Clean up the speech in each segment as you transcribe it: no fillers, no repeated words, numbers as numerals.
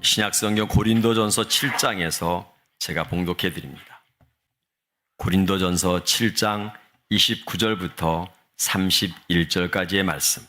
신약성경 고린도전서 7장에서 제가 봉독해 드립니다. 고린도전서 7장 29절부터 31절까지의 말씀.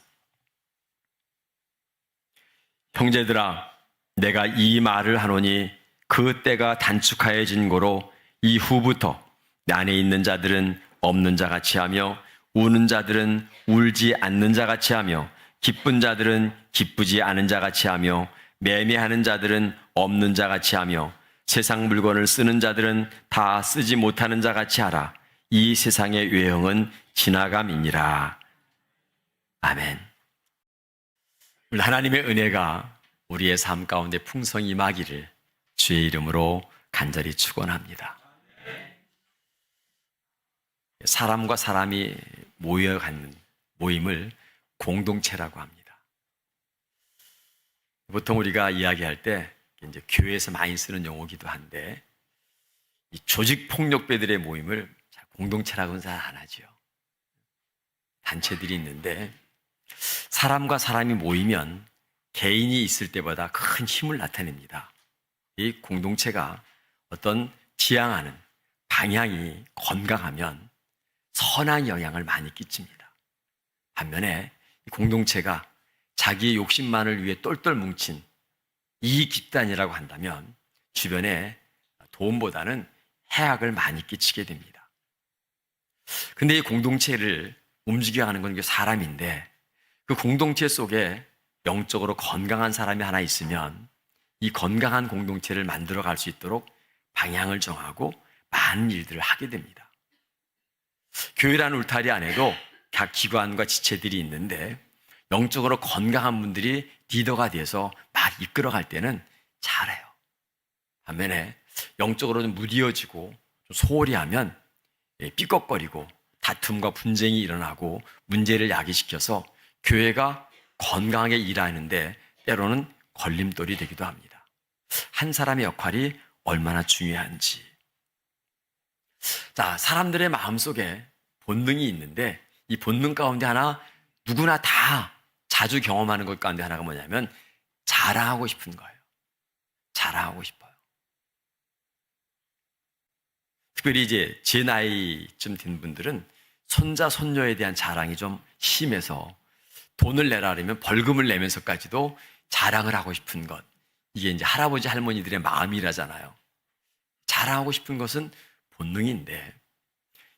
형제들아, 내가 이 말을 하노니 그 때가 단축하여진 고로 이후부터 내 안에 있는 자들은 없는 자같이 하며 우는 자들은 울지 않는 자같이 하며 기쁜 자들은 기쁘지 않은 자같이 하며 매매하는 자들은 없는 자같이 하며 세상 물건을 쓰는 자들은 다 쓰지 못하는 자같이 하라. 이 세상의 유행은 지나감이니라. 아멘. 하나님의 은혜가 우리의 삶 가운데 풍성히 임하기를 주의 이름으로 간절히 축원합니다. 사람과 사람이 모여 갖는 모임을 공동체라고 합니다. 보통 우리가 이야기할 때 이제 교회에서 많이 쓰는 용어기도 한데, 이 조직 폭력배들의 모임을 공동체라고는 잘 안 하죠. 단체들이 있는데 사람과 사람이 모이면 개인이 있을 때보다 큰 힘을 나타냅니다. 이 공동체가 어떤 지향하는 방향이 건강하면 선한 영향을 많이 끼칩니다. 반면에 이 공동체가 자기의 욕심만을 위해 똘똘 뭉친 이익 집단이라고 한다면 주변에 도움보다는 해악을 많이 끼치게 됩니다. 근데 이 공동체를 움직여 가는 건 사람인데, 그 공동체 속에 영적으로 건강한 사람이 하나 있으면 이 건강한 공동체를 만들어 갈 수 있도록 방향을 정하고 많은 일들을 하게 됩니다. 교회라는 울타리 안에도 각 기관과 지체들이 있는데, 영적으로 건강한 분들이 리더가 돼서 막 이끌어갈 때는 잘해요. 반면에 영적으로는 무디어지고 소홀히 하면 삐걱거리고 다툼과 분쟁이 일어나고 문제를 야기시켜서 교회가 건강하게 일하는데 때로는 걸림돌이 되기도 합니다. 한 사람의 역할이 얼마나 중요한지. 자, 사람들의 마음속에 본능이 있는데 이 본능 가운데 하나, 누구나 다 자주 경험하는 것 가운데 하나가 뭐냐면 자랑하고 싶은 거예요. 자랑하고 싶어요. 특별히 이제 제 나이쯤 된 분들은 손자, 손녀에 대한 자랑이 좀 심해서 돈을 내라 그러면 벌금을 내면서까지도 자랑을 하고 싶은 것. 이게 이제 할아버지, 할머니들의 마음이라잖아요. 자랑하고 싶은 것은 본능인데,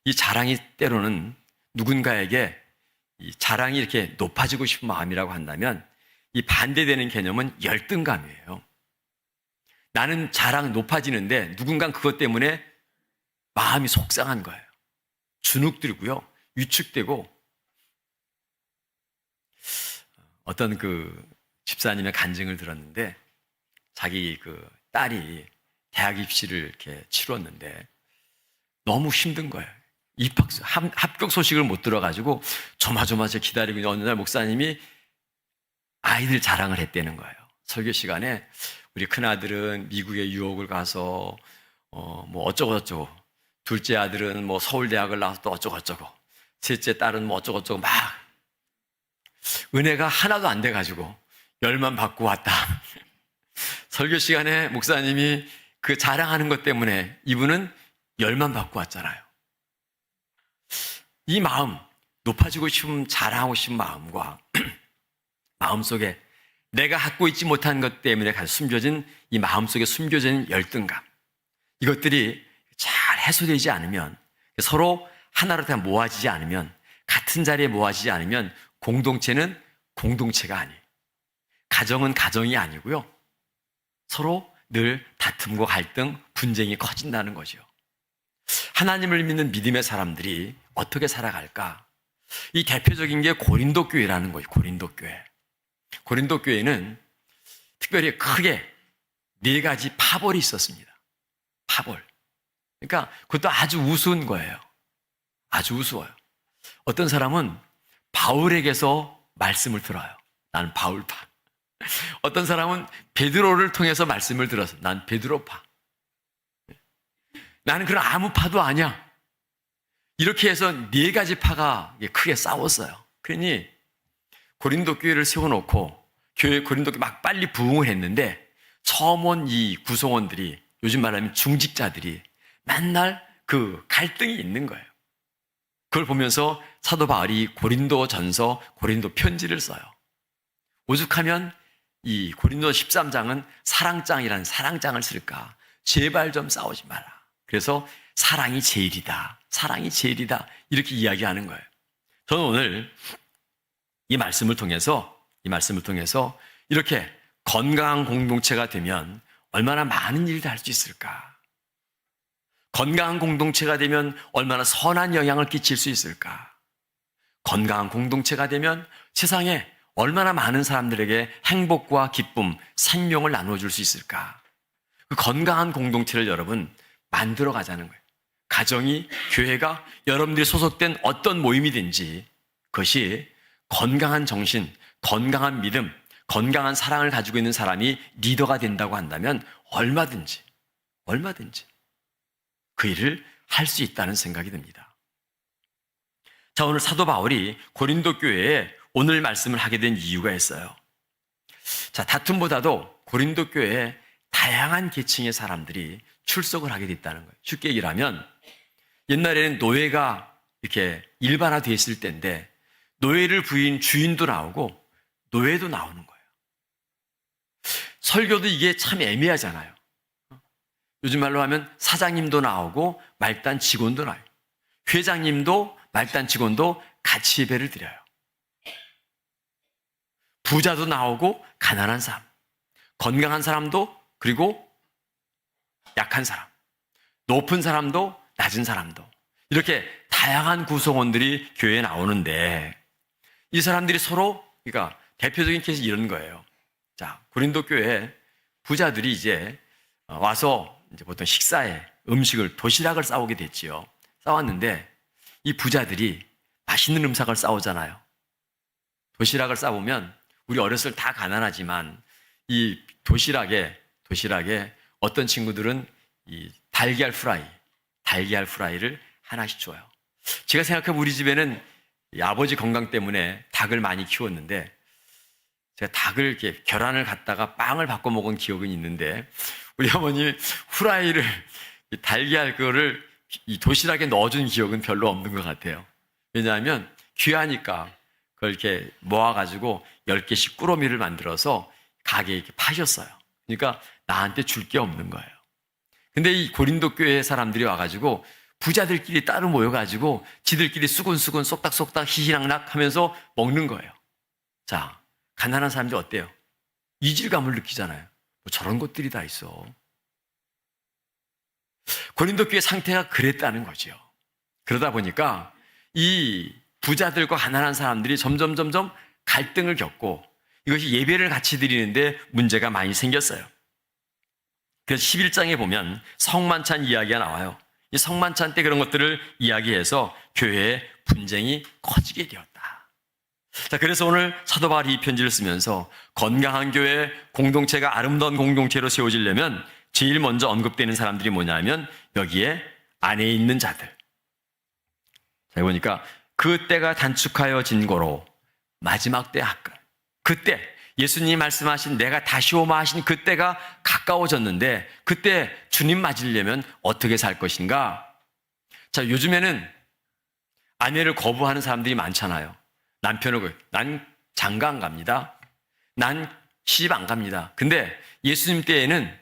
이 자랑이 때로는 누군가에게 이 자랑이 이렇게 높아지고 싶은 마음이라고 한다면, 이 반대되는 개념은 열등감이에요. 나는 자랑 높아지는데 누군가는 그것 때문에 마음이 속상한 거예요. 주눅들고요, 위축되고. 어떤 그 집사님의 간증을 들었는데, 자기 그 딸이 대학 입시를 이렇게 치렀는데 너무 힘든 거예요. 합격 소식을 못 들어가지고 조마조마저 기다리고 있는 어느 날 목사님이 아이들 자랑을 했다는 거예요. 설교 시간에 우리 큰아들은 미국에 유학을 가서 뭐 어쩌고저쩌고, 둘째 아들은 뭐 서울대학을 나와서 또 어쩌고저쩌고, 셋째 딸은 뭐 어쩌고저쩌고, 막 은혜가 하나도 안 돼가지고 열만 받고 왔다. 설교 시간에 목사님이 그 자랑하는 것 때문에 이분은 열만 받고 왔잖아요. 이 마음, 높아지고 싶은, 자랑하고 싶은 마음과 마음속에 내가 갖고 있지 못한 것 때문에 숨겨진, 이 마음속에 숨겨진 열등감, 이것들이 잘 해소되지 않으면, 서로 하나로 다 모아지지 않으면, 같은 자리에 모아지지 않으면 공동체는 공동체가 아니에요. 가정은 가정이 아니고요, 서로 늘 다툼과 갈등, 분쟁이 커진다는 거죠. 하나님을 믿는 믿음의 사람들이 어떻게 살아갈까? 이 대표적인 게 고린도 교회라는 거예요. 고린도 교회. 고린도 교회는 특별히 크게 4가지 파벌이 있었습니다. 파벌. 그러니까 그것도 아주 우스운 거예요. 아주 우스워요. 어떤 사람은 바울에게서 말씀을 들어요. 나는 바울파. 어떤 사람은 베드로를 통해서 말씀을 들어서 난 베드로파. 나는 그런 아무 파도 아니야. 이렇게 해서 4가지 파가 크게 싸웠어요. 그러니 고린도 교회를 세워놓고 고린도 교회 막 빨리 부흥을 했는데 처음 온 이 구성원들이, 요즘 말하면 중직자들이 맨날 그 갈등이 있는 거예요. 그걸 보면서 사도 바울이 고린도 전서, 고린도 편지를 써요. 오죽하면 이 고린도 13장은 사랑장이라는 사랑장을 쓸까? 제발 좀 싸우지 마라. 그래서 사랑이 제일이다. 사랑이 제일이다. 이렇게 이야기하는 거예요. 저는 오늘 이 말씀을 통해서 이렇게 건강한 공동체가 되면 얼마나 많은 일을 할 수 있을까? 건강한 공동체가 되면 얼마나 선한 영향을 끼칠 수 있을까? 건강한 공동체가 되면 세상에 얼마나 많은 사람들에게 행복과 기쁨, 생명을 나눠줄 수 있을까? 그 건강한 공동체를 여러분 만들어 가자는 거예요. 가정이, 교회가, 여러분들이 소속된 어떤 모임이든지 그것이 건강한 정신, 건강한 믿음, 건강한 사랑을 가지고 있는 사람이 리더가 된다고 한다면 얼마든지 그 일을 할 수 있다는 생각이 듭니다. 자, 오늘 사도 바울이 고린도 교회에 오늘 말씀을 하게 된 이유가 있어요. 자, 다툼보다도 고린도 교회에 다양한 계층의 사람들이 출석을 하게 됐다는 거예요. 쉽게 얘기를 하면 옛날에는 노예가 이렇게 일반화되어 있을 때인데 노예를 부인 주인도 나오고 노예도 나오는 거예요. 설교도 이게 참 애매하잖아요. 요즘 말로 하면 사장님도 나오고 말단 직원도 나와요. 회장님도 말단 직원도 같이 예배를 드려요. 부자도 나오고 가난한 사람, 건강한 사람도, 그리고 약한 사람, 높은 사람도 낮은 사람도, 이렇게 다양한 구성원들이 교회에 나오는데 이 사람들이 서로, 그러니까 대표적인 케이스 이런 거예요. 자, 고린도 교회 부자들이 이제 와서 이제 보통 식사에 음식을, 도시락을 싸오게 됐지요. 싸왔는데 이 부자들이 맛있는 음식을 싸오잖아요. 도시락을 싸오면 우리 어렸을 때 다 가난하지만 이 도시락에 어떤 친구들은 이 달걀 프라이를 하나씩 줘요. 제가 생각하면 우리 집에는 이 아버지 건강 때문에 닭을 많이 키웠는데 제가 닭을 이렇게 계란을 갖다가 빵을 바꿔 먹은 기억은 있는데 우리 어머니 후라이를, 달걀 그거를 이 도시락에 넣어준 기억은 별로 없는 것 같아요. 왜냐하면 귀하니까 그걸 이렇게 모아가지고 10개씩 꾸러미를 만들어서 가게에 이렇게 파셨어요. 그러니까 나한테 줄 게 없는 거예요. 근데 이 고린도 교회 사람들이 와가지고 부자들끼리 따로 모여가지고 지들끼리 수군수군 쏙닥쏙닥 희희낙낙 하면서 먹는 거예요. 자, 가난한 사람들이 어때요? 이질감을 느끼잖아요. 뭐 저런 것들이 다 있어. 고린도 교회 상태가 그랬다는 거죠. 그러다 보니까 이 부자들과 가난한 사람들이 점점 갈등을 겪고 이것이 예배를 같이 드리는데 문제가 많이 생겼어요. 그래서 11장에 보면 성만찬 이야기가 나와요. 이 성만찬 때 그런 것들을 이야기해서 교회의 분쟁이 커지게 되었다. 자, 그래서 오늘 사도 바울이 이 편지를 쓰면서 건강한 교회, 공동체가 아름다운 공동체로 세워지려면 제일 먼저 언급되는 사람들이 뭐냐면 여기에 안에 있는 자들. 자, 보니까 그 때가 단축하여 진고로 마지막 때 학간. 그때 예수님이 말씀하신 내가 다시 오마 하신 그때가 가까워졌는데 그때 주님 맞으려면 어떻게 살 것인가? 자, 요즘에는 아내를 거부하는 사람들이 많잖아요. 난 장가 안 갑니다. 난 시집 안 갑니다. 근데 예수님 때에는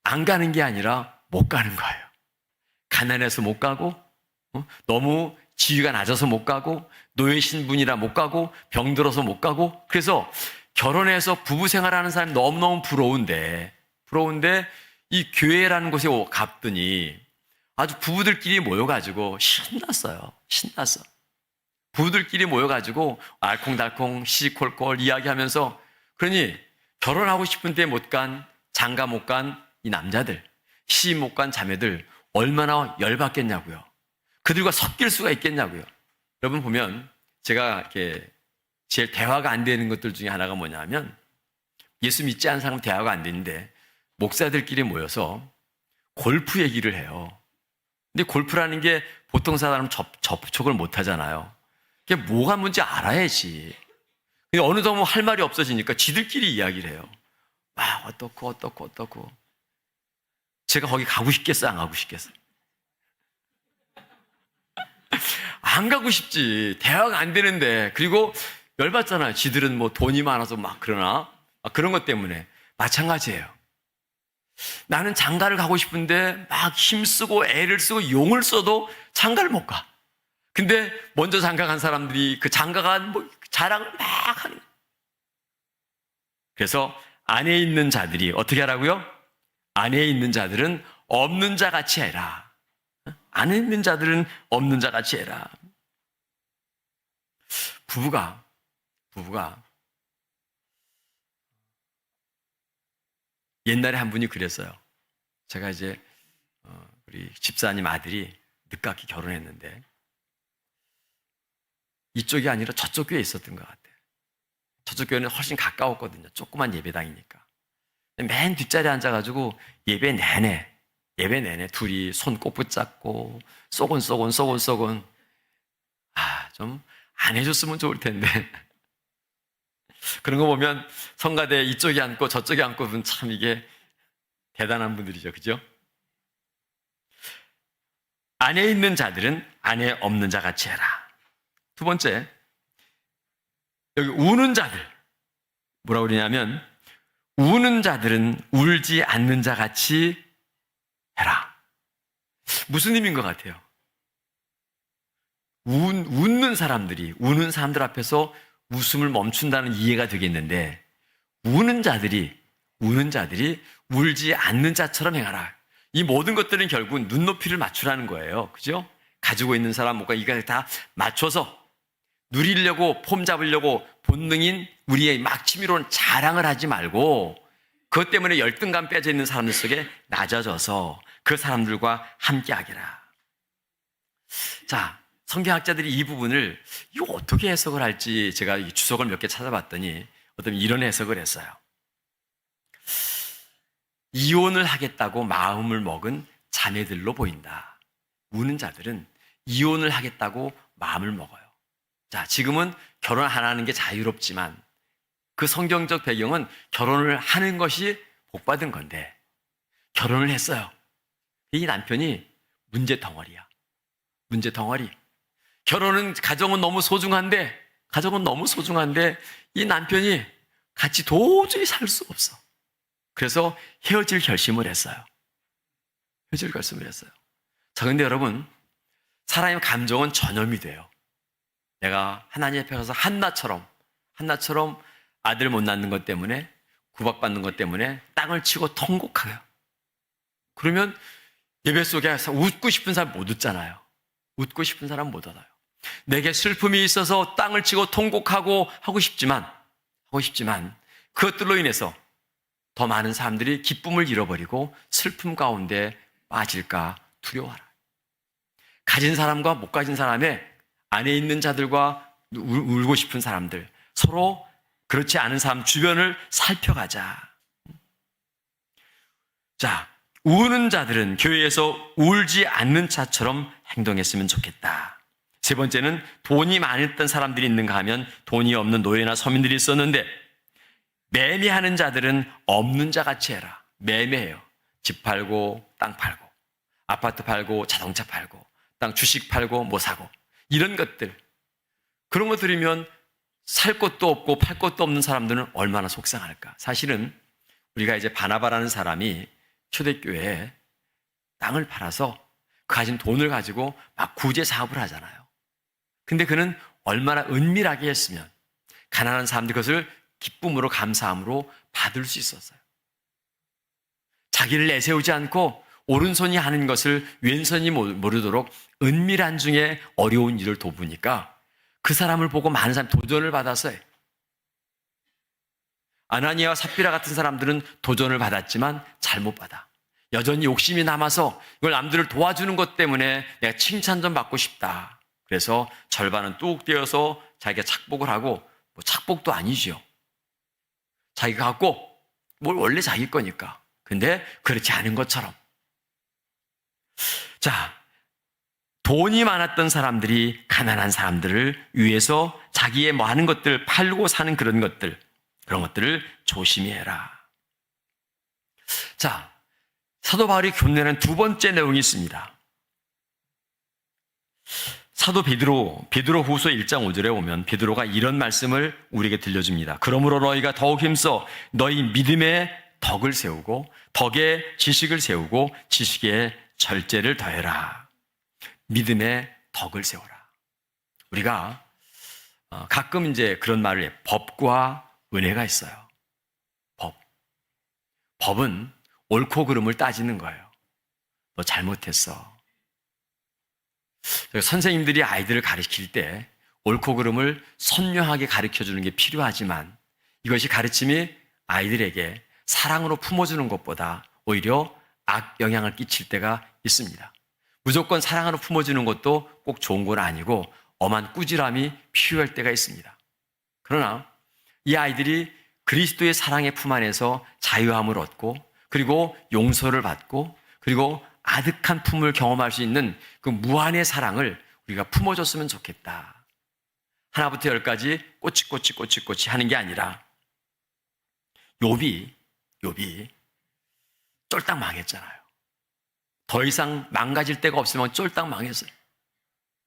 안 가는 게 아니라 못 가는 거예요. 가난해서 못 가고, 너무 지위가 낮아서 못 가고, 노예 신분이라 못 가고, 병들어서 못 가고, 그래서 결혼해서 부부 생활하는 사람이 너무너무 부러운데 이 교회라는 곳에 갔더니 아주 부부들끼리 모여가지고 신났어요. 부부들끼리 모여가지고 알콩달콩 시시콜콜 이야기하면서, 그러니 결혼하고 싶은 때 못 간, 장가 못 간 이 남자들, 시집 못 간 자매들 얼마나 열받겠냐고요. 그들과 섞일 수가 있겠냐고요. 여러분 보면 제가 이렇게 제일 대화가 안 되는 것들 중에 하나가 뭐냐면 예수 믿지 않은 사람은 대화가 안 되는데 목사들끼리 모여서 골프 얘기를 해요. 근데 골프라는 게 보통 사람은 접촉을 못 하잖아요. 그게 뭐가 뭔지 알아야지. 근데 어느덧 뭐 할 말이 없어지니까 지들끼리 이야기를 해요. 막 어떻고. 제가 거기 가고 싶겠어요? 안 가고 싶겠어요? 안 가고 싶지. 대화가 안 되는데. 그리고 열받잖아요. 지들은 뭐 돈이 많아서 막 그러나. 그런 것 때문에. 마찬가지예요. 나는 장가를 가고 싶은데 막 힘쓰고 애를 쓰고 용을 써도 장가를 못 가. 근데 먼저 장가 간 사람들이 그 장가 간 뭐 자랑을 막 하는 거예요. 그래서 안에 있는 자들이 어떻게 하라고요? 안에 있는 자들은 없는 자 같이 해라. 안에 있는 자들은 없는 자 같이 해라. 부부가 옛날에 한 분이 그랬어요. 제가 이제 우리 집사님 아들이 늦깎이 결혼했는데 이쪽이 아니라 저쪽 교회에 있었던 것 같아요. 저쪽 교회는 훨씬 가까웠거든요. 조그만 예배당이니까. 맨 뒷자리에 앉아가지고 예배 내내 둘이 손 꼭 붙잡고 쏘곤 좀 안 해줬으면 좋을 텐데. 그런 거 보면 성가대 이쪽에 앉고 저쪽에 앉고 보면 참 이게 대단한 분들이죠. 그죠? 안에 있는 자들은 안에 없는 자 같이 해라. 두 번째, 여기 우는 자들. 뭐라고 그러냐면 우는 자들은 울지 않는 자 같이 해라. 무슨 의미인 것 같아요? 우는 사람들 앞에서 웃음을 멈춘다는 이해가 되겠는데 우는 자들이 울지 않는 자처럼 행하라. 이 모든 것들은 결국 눈높이를 맞추라는 거예요. 그죠? 가지고 있는 사람 뭔가 이걸 다 맞춰서 누리려고 폼 잡으려고 본능인 우리의 막 치밀어온 자랑을 하지 말고 그것 때문에 열등감 빼져 있는 사람들 속에 낮아져서 그 사람들과 함께 하게라. 자, 성경학자들이 이 부분을 이거 어떻게 해석을 할지 제가 주석을 몇 개 찾아봤더니 어떤 이런 해석을 했어요. 이혼을 하겠다고 마음을 먹은 자매들로 보인다. 우는 자들은 이혼을 하겠다고 마음을 먹어요. 자, 지금은 결혼 안 하는 게 자유롭지만 그 성경적 배경은 결혼을 하는 것이 복받은 건데 결혼을 했어요. 이 남편이 문제 덩어리야. 문제 덩어리. 가정은 너무 소중한데 이 남편이 같이 도저히 살 수 없어. 그래서 헤어질 결심을 했어요. 자, 근데 여러분, 사람의 감정은 전염이 돼요. 내가 하나님 앞에 가서 한나처럼 아들 못 낳는 것 때문에 구박받는 것 때문에 땅을 치고 통곡해요. 그러면 예배 속에서 웃고 싶은 사람 못 웃잖아요. 웃고 싶은 사람 못 얻어요. 내게 슬픔이 있어서 땅을 치고 통곡하고 하고 싶지만 그것들로 인해서 더 많은 사람들이 기쁨을 잃어버리고 슬픔 가운데 빠질까 두려워하라. 가진 사람과 못 가진 사람의 안에 있는 자들과 울고 싶은 사람들, 서로 그렇지 않은 사람 주변을 살펴가자. 자, 우는 자들은 교회에서 울지 않는 자처럼 행동했으면 좋겠다. 세 번째는 돈이 많았던 사람들이 있는가 하면 돈이 없는 노예나 서민들이 있었는데 매매하는 자들은 없는 자 같이 해라. 매매해요. 집 팔고 땅 팔고 아파트 팔고 자동차 팔고 땅 주식 팔고 뭐 사고 이런 것들, 그런 거 들으면 살 것도 없고 팔 것도 없는 사람들은 얼마나 속상할까. 사실은 우리가 이제 바나바라는 사람이 초대교회에 땅을 팔아서 그 가진 돈을 가지고 막 구제 사업을 하잖아요. 근데 그는 얼마나 은밀하게 했으면 가난한 사람들이 그것을 기쁨으로 감사함으로 받을 수 있었어요. 자기를 내세우지 않고 오른손이 하는 것을 왼손이 모르도록 은밀한 중에 어려운 일을 돕으니까 그 사람을 보고 많은 사람이 도전을 받았어요. 아나니아와 삽비라 같은 사람들은 도전을 받았지만 잘못 받아. 여전히 욕심이 남아서 이걸 남들을 도와주는 것 때문에 내가 칭찬 좀 받고 싶다. 그래서 절반은 뚝 떼어서 자기가 착복을 하고, 뭐 착복도 아니죠. 자기가 갖고 뭘 원래 자기 거니까. 근데 그렇지 않은 것처럼. 자, 돈이 많았던 사람들이 가난한 사람들을 위해서 자기의 뭐 하는 것들 팔고 사는 그런 것들을 조심히 해라. 자, 사도 바울이 교훈내는 두 번째 내용이 있습니다. 사도 베드로후서 1장 5절에 보면 베드로가 이런 말씀을 우리에게 들려줍니다. 그러므로 너희가 더욱 힘써 너희 믿음의 덕을 세우고 덕에 지식을 세우고 지식에 절제를 더해라. 믿음의 덕을 세워라. 우리가 가끔 이제 그런 말을 해요. 법과 은혜가 있어요. 법은 옳고 그름을 따지는 거예요. 너 잘못했어. 선생님들이 아이들을 가르칠 때 옳고 그름을 선명하게 가르쳐주는 게 필요하지만 이것이 가르침이 아이들에게 사랑으로 품어주는 것보다 오히려 악 영향을 끼칠 때가 있습니다. 무조건 사랑으로 품어주는 것도 꼭 좋은 건 아니고 엄한 꾸지람이 필요할 때가 있습니다. 그러나 이 아이들이 그리스도의 사랑의 품 안에서 자유함을 얻고 그리고 용서를 받고 그리고 아득한 품을 경험할 수 있는 그 무한의 사랑을 우리가 품어줬으면 좋겠다. 하나부터 열까지 꼬치꼬치 하는 게 아니라 욥이 쫄딱 망했잖아요. 더 이상 망가질 데가 없으면 쫄딱 망했어요.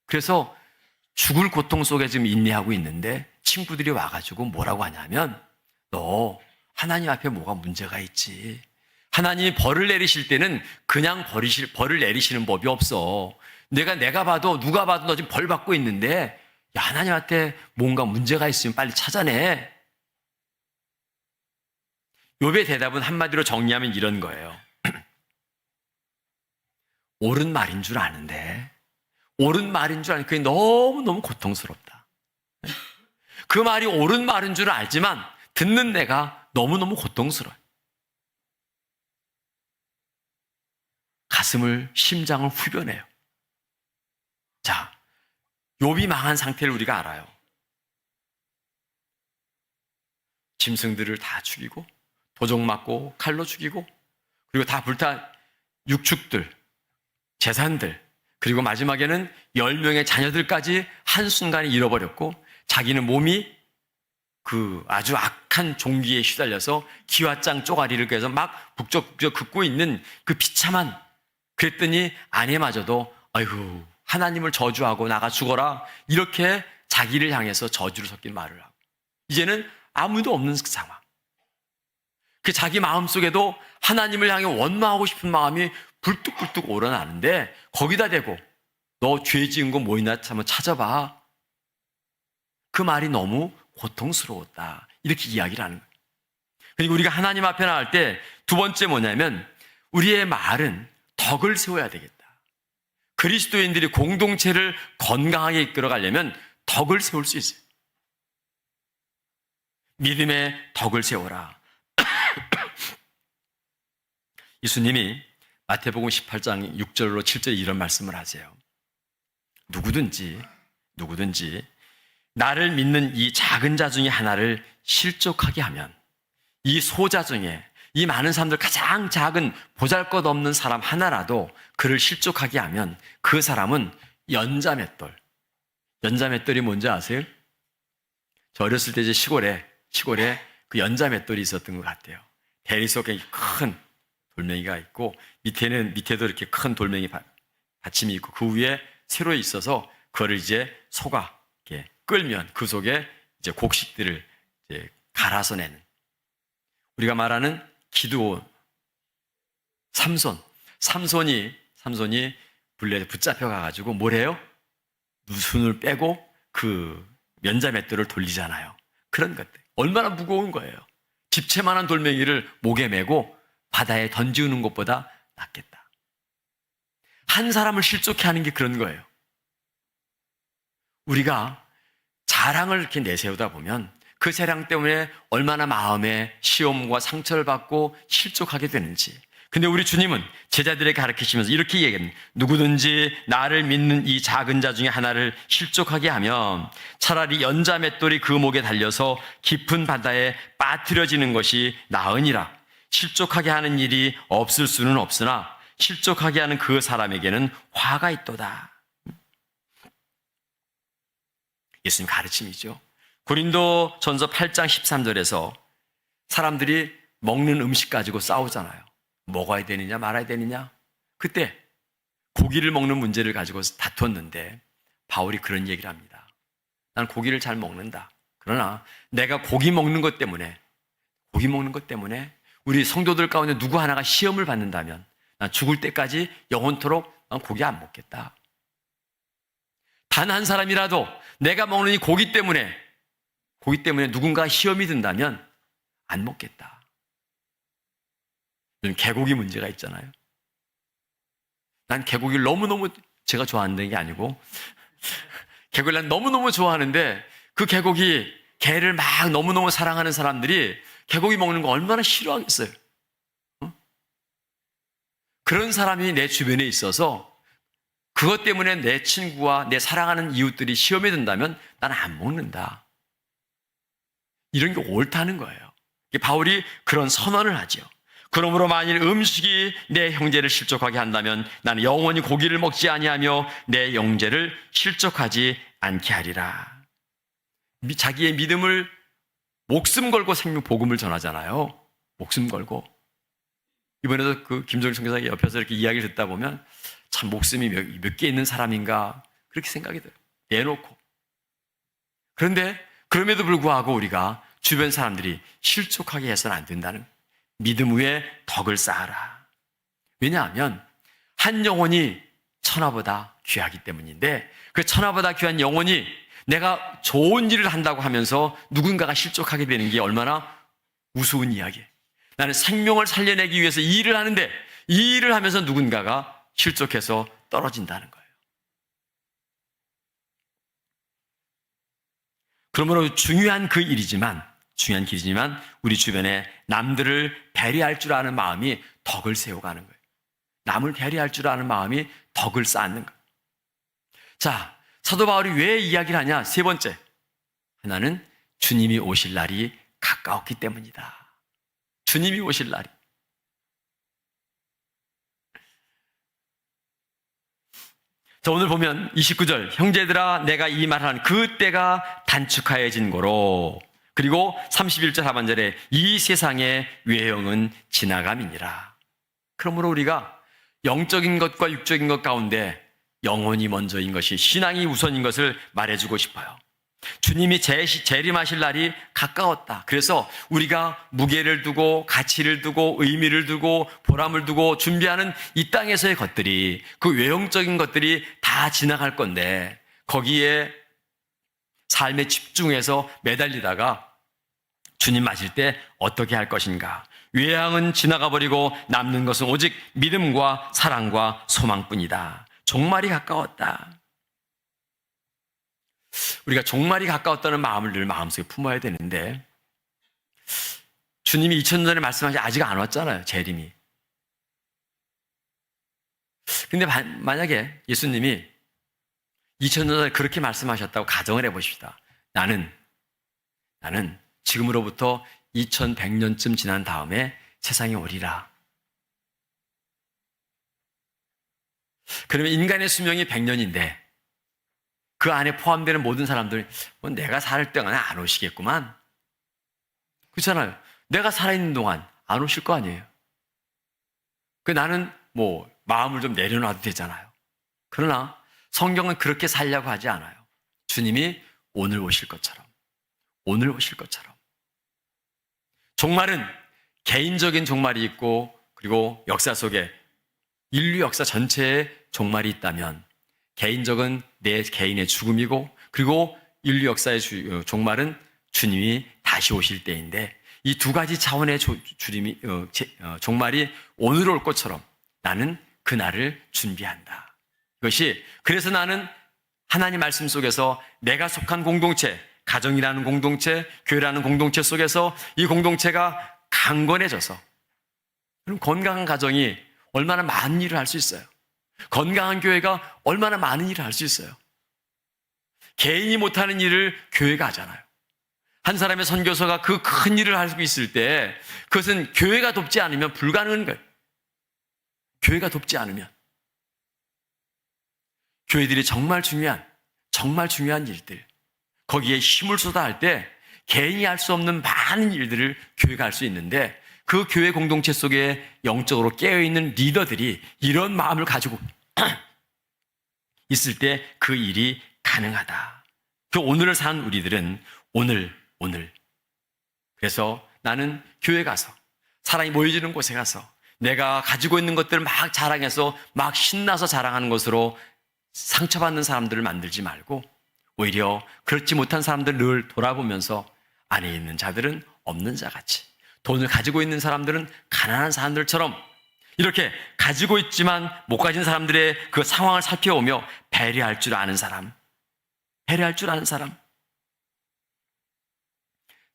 그래서 죽을 고통 속에 지금 인내하고 있는데 친구들이 와가지고 뭐라고 하냐면 너 하나님 앞에 뭐가 문제가 있지. 하나님이 벌을 내리실 때는 그냥 벌을 내리시는 법이 없어. 내가 봐도 누가 봐도 너 지금 벌 받고 있는데 야, 하나님한테 뭔가 문제가 있으면 빨리 찾아내. 욥의 대답은 한마디로 정리하면 이런 거예요. 옳은 말인 줄 아는데 그게 너무너무 고통스럽다. 그 말이 옳은 말인 줄 알지만 듣는 내가 너무너무 고통스러워요. 심장을 후련해요. 자, 욥이 망한 상태를 우리가 알아요. 짐승들을 다 죽이고 도적 맞고 칼로 죽이고 그리고 다 불탄 육축들, 재산들 그리고 마지막에는 10명의 자녀들까지 한순간에 잃어버렸고 자기는 몸이 그 아주 악한 종기에 휘달려서 기와장 쪼가리를 꿰서 막 북적북적 긋고 있는 그 비참한 그랬더니 아내마저도 아이고 하나님을 저주하고 나가 죽어라 이렇게 자기를 향해서 저주를 섞인 말을 하고 이제는 아무도 없는 상황. 그 자기 마음속에도 하나님을 향해 원망하고 싶은 마음이 불뚝불뚝 오르나는데 거기다 대고 너 죄 지은 거 뭐 있나 한번 찾아봐. 그 말이 너무 고통스러웠다. 이렇게 이야기를 하는 거예요. 그리고 우리가 하나님 앞에 나갈 때 두 번째 뭐냐면 우리의 말은 덕을 세워야 되겠다. 그리스도인들이 공동체를 건강하게 이끌어가려면 덕을 세울 수 있어요. 믿음의 덕을 세워라. 예수님이 마태복음 18장 6절로 7절에 이런 말씀을 하세요. 누구든지 나를 믿는 이 작은 자 중에 하나를 실족하게 하면 이 소자 중에 이 많은 사람들 가장 작은 보잘것없는 사람 하나라도 그를 실족하게 하면 그 사람은 연자맷돌. 연자맷돌이 뭔지 아세요? 저 어렸을 때 이제 시골에 그 연자맷돌이 있었던 것 같아요. 대리 속에 큰 돌멩이가 있고 밑에도 이렇게 큰 돌멩이 받침이 있고 그 위에 세로 있어서 그거를 이제 소가 이렇게 끌면 그 속에 이제 곡식들을 이제 갈아서 내는 우리가 말하는 기드온, 삼손이 불레에 붙잡혀 가가지고 뭐래요? 누순을 빼고 그 면자맷돌을 돌리잖아요. 그런 것들 얼마나 무거운 거예요. 집채만한 돌멩이를 목에 메고 바다에 던지우는 것보다 낫겠다. 한 사람을 실족해 하는 게 그런 거예요. 우리가 자랑을 이렇게 내세우다 보면 그 자랑 때문에 얼마나 마음에 시험과 상처를 받고 실족하게 되는지. 근데 우리 주님은 제자들에게 가르치시면서 이렇게 얘기합니다. 누구든지 나를 믿는 이 작은 자 중에 하나를 실족하게 하면 차라리 연자맷돌이 그 목에 달려서 깊은 바다에 빠뜨려지는 것이 나으니라. 실족하게 하는 일이 없을 수는 없으나 실족하게 하는 그 사람에게는 화가 있도다. 예수님 가르침이죠. 고린도 전서 8장 13절에서 사람들이 먹는 음식 가지고 싸우잖아요. 먹어야 되느냐 말아야 되느냐. 그때 고기를 먹는 문제를 가지고 다퉜는데 바울이 그런 얘기를 합니다. 난 고기를 잘 먹는다. 그러나 내가 고기 먹는 것 때문에 우리 성도들 가운데 누구 하나가 시험을 받는다면 난 죽을 때까지 영원토록 난 고기 안 먹겠다. 단 한 사람이라도 내가 먹는 이 고기 때문에 누군가 시험이 든다면 안 먹겠다. 요즘 개고기 문제가 있잖아요. 난 개고기를 너무너무 제가 좋아하는 게 아니고 개고기를 난 너무너무 좋아하는데 그 개를 막 너무너무 사랑하는 사람들이 개고기 먹는 거 얼마나 싫어하겠어요. 그런 사람이 내 주변에 있어서 그것 때문에 내 친구와 내 사랑하는 이웃들이 시험에 든다면 나는 안 먹는다. 이런 게 옳다는 거예요. 바울이 그런 선언을 하죠. 그러므로 만일 음식이 내 형제를 실족하게 한다면 나는 영원히 고기를 먹지 아니하며 내 형제를 실족하지 않게 하리라. 자기의 믿음을 목숨 걸고 복음을 전하잖아요. 목숨 걸고. 이번에도 그 김정일 선교사가 옆에서 이렇게 이야기를 듣다 보면 참 목숨이 몇 개 있는 사람인가 그렇게 생각이 들어요. 내놓고. 그런데 그럼에도 불구하고 우리가 주변 사람들이 실족하게 해서는 안 된다는 믿음 위에 덕을 쌓아라. 왜냐하면 한 영혼이 천하보다 귀하기 때문인데 그 천하보다 귀한 영혼이 내가 좋은 일을 한다고 하면서 누군가가 실족하게 되는 게 얼마나 우스운 이야기예요. 나는 생명을 살려내기 위해서 이 일을 하는데 이 일을 하면서 누군가가 실족해서 떨어진다는 거예요. 그러므로 중요한 길이지만 우리 주변에 남들을 배려할 줄 아는 마음이 덕을 세워가는 거예요. 남을 배려할 줄 아는 마음이 덕을 쌓는 거예요. 자, 사도 바울이 왜 이야기를 하냐? 세 번째, 하나는 주님이 오실 날이 가까웠기 때문이다. 주님이 오실 날이. 자, 오늘 보면 29절, 형제들아 내가 이 말하는 그 때가 단축하여진 거로, 그리고 31절 하반절에 이 세상의 외형은 지나감이니라. 그러므로 우리가 영적인 것과 육적인 것 가운데 영혼이 먼저인 것이, 신앙이 우선인 것을 말해주고 싶어요. 주님이 재림하실 날이 가까웠다. 그래서 우리가 무게를 두고 가치를 두고 의미를 두고 보람을 두고 준비하는 이 땅에서의 것들이, 그 외형적인 것들이 다 지나갈 건데 거기에 삶에 집중해서 매달리다가 주님 맞을 때 어떻게 할 것인가? 외양은 지나가 버리고 남는 것은 오직 믿음과 사랑과 소망뿐이다. 종말이 가까웠다. 우리가 종말이 가까웠다는 마음을 늘 마음속에 품어야 되는데 주님이 2000년 전에 말씀하신 아직 안 왔잖아요. 재림이. 근데 만약에 예수님이 2000년 전에 그렇게 말씀하셨다고 가정을 해보십시다. 나는 지금으로부터 2100년쯤 지난 다음에 세상에 오리라. 그러면 인간의 수명이 100년인데 그 안에 포함되는 모든 사람들이 내가 살 동안 안 오시겠구만. 그렇잖아요. 내가 살아있는 동안 안 오실 거 아니에요. 나는 마음을 좀 내려놔도 되잖아요. 그러나 성경은 그렇게 살려고 하지 않아요. 주님이 오늘 오실 것처럼. 종말은 개인적인 종말이 있고, 그리고 역사 속에 인류 역사 전체에 종말이 있다면 개인적인 내 개인의 죽음이고, 그리고 인류 역사의 종말은 주님이 다시 오실 때인데, 이 두 가지 차원의 종말이 오늘 올 것처럼 나는 그날을 준비한다. 그래서 나는 하나님 말씀 속에서 내가 속한 공동체, 가정이라는 공동체, 교회라는 공동체 속에서 이 공동체가 강건해져서, 그럼 건강한 가정이 얼마나 많은 일을 할 수 있어요. 건강한 교회가 얼마나 많은 일을 할 수 있어요. 개인이 못하는 일을 교회가 하잖아요. 한 사람의 선교사가 그 큰 일을 할 수 있을 때 그것은 교회가 돕지 않으면 불가능한 거예요. 교회가 돕지 않으면. 교회들이 정말 중요한 일들, 거기에 힘을 쏟아 할 때 개인이 할 수 없는 많은 일들을 교회가 할 수 있는데, 그 교회 공동체 속에 영적으로 깨어있는 리더들이 이런 마음을 가지고 있을 때 그 일이 가능하다. 그 오늘을 산 우리들은 오늘. 그래서 나는 교회 가서 사람이 모여지는 곳에 가서 내가 가지고 있는 것들을 막 자랑해서 막 신나서 자랑하는 것으로 상처받는 사람들을 만들지 말고 오히려 그렇지 못한 사람들을 늘 돌아보면서 안에 있는 자들은 없는 자같이, 돈을 가지고 있는 사람들은 가난한 사람들처럼 이렇게 가지고 있지만 못 가진 사람들의 그 상황을 살펴오며 배려할 줄 아는 사람.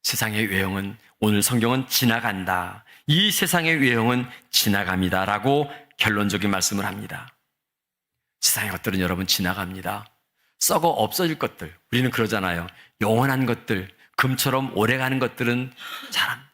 세상의 외형은, 오늘 성경은 지나간다. 이 세상의 외형은 지나갑니다. 라고 결론적인 말씀을 합니다. 세상의 것들은 여러분 지나갑니다. 썩어 없어질 것들, 우리는 그러잖아요. 영원한 것들, 금처럼 오래가는 것들은 잘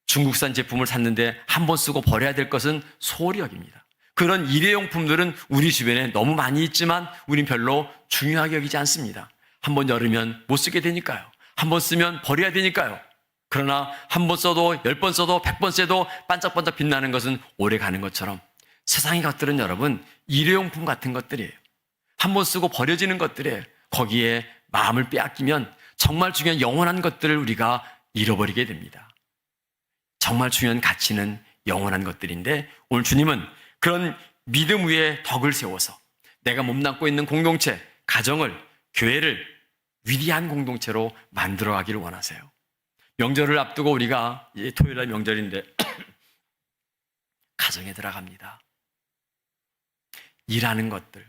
중국산 제품을 샀는데 한 번 쓰고 버려야 될 것은 소홀히 여깁니다. 그런 일회용품들은 우리 주변에 너무 많이 있지만 우린 별로 중요하게 여기지 않습니다. 한 번 열으면 못 쓰게 되니까요. 한 번 쓰면 버려야 되니까요. 그러나 한 번 써도 10번 써도 100번 써도 반짝반짝 빛나는 것은 오래 가는 것처럼 세상의 것들은 여러분 일회용품 같은 것들이에요. 한 번 쓰고 버려지는 것들이에요. 거기에 마음을 빼앗기면 정말 중요한 영원한 것들을 우리가 잃어버리게 됩니다. 정말 중요한 가치는 영원한 것들인데 오늘 주님은 그런 믿음 위에 덕을 세워서 내가 몸담고 있는 공동체, 가정을, 교회를 위대한 공동체로 만들어가기를 원하세요. 명절을 앞두고 우리가 이제 토요일날 명절인데 가정에 들어갑니다. 일하는 것들.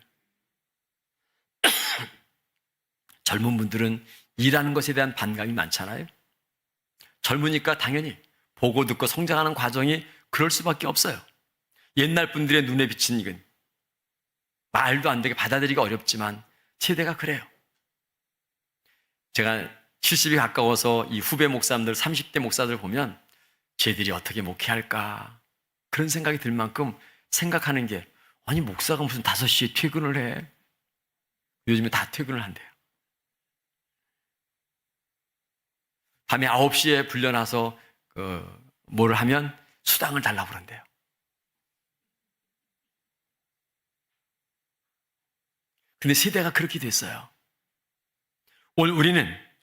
젊은 분들은 일하는 것에 대한 반감이 많잖아요. 젊으니까 당연히 보고 듣고 성장하는 과정이 그럴 수밖에 없어요. 옛날 분들의 눈에 비친 이건 말도 안 되게 받아들이기가 어렵지만 세대가 그래요. 제가 70이 가까워서 이 후배 목사님들, 30대 목사들 보면 쟤들이 어떻게 목회할까 그런 생각이 들 만큼 생각하는 게 아니 목사가 무슨 5시에 퇴근을 해. 요즘에 다 퇴근을 한대요. 밤에 9시에 불려놔서 뭘 하면 수당을 달라고 그런대요. 근데 세대가 그렇게 됐어요. 오늘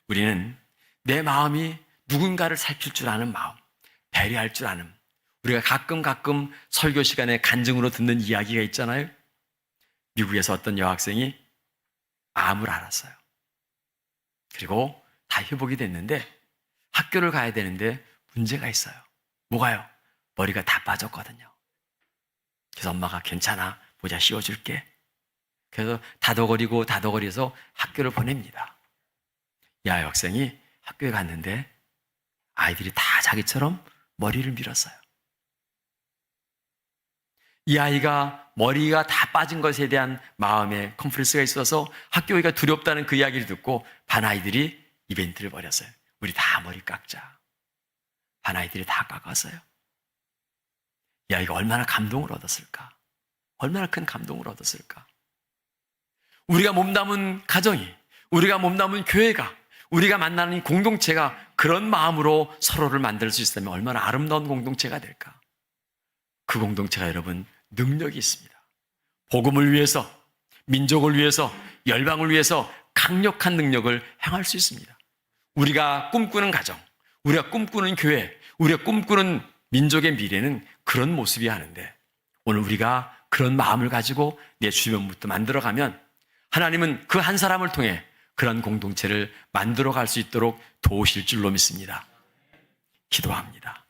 우리는 내 마음이 누군가를 살필 줄 아는 마음, 배려할 줄 아는, 우리가 가끔 설교 시간에 간증으로 듣는 이야기가 있잖아요. 미국에서 어떤 여학생이 암을 앓았어요. 그리고 다 회복이 됐는데 학교를 가야 되는데 문제가 있어요. 뭐가요? 머리가 다 빠졌거든요. 그래서 엄마가 괜찮아, 모자 씌워줄게. 그래서 다독거려서 학교를 보냅니다. 이 여학생이 학교에 갔는데 아이들이 다 자기처럼 머리를 밀었어요. 이 아이가 머리가 다 빠진 것에 대한 마음에 컴플렉스가 있어서 학교 오기가 두렵다는 그 이야기를 듣고 반 아이들이 이벤트를 벌였어요. 우리 다 머리 깎자. 반 아이들이 다 깎았어요. 이 아이가 얼마나 감동을 얻었을까? 얼마나 큰 감동을 얻었을까? 우리가 몸담은 가정이, 우리가 몸담은 교회가, 우리가 만나는 공동체가 그런 마음으로 서로를 만들 수 있다면 얼마나 아름다운 공동체가 될까? 그 공동체가 여러분 능력이 있습니다. 복음을 위해서, 민족을 위해서, 열방을 위해서 강력한 능력을 행할 수 있습니다. 우리가 꿈꾸는 가정, 우리가 꿈꾸는 교회, 우리가 꿈꾸는 민족의 미래는 그런 모습이 하는데 오늘 우리가 그런 마음을 가지고 내 주변부터 만들어가면 하나님은 그 한 사람을 통해 그런 공동체를 만들어갈 수 있도록 도우실 줄로 믿습니다. 기도합니다.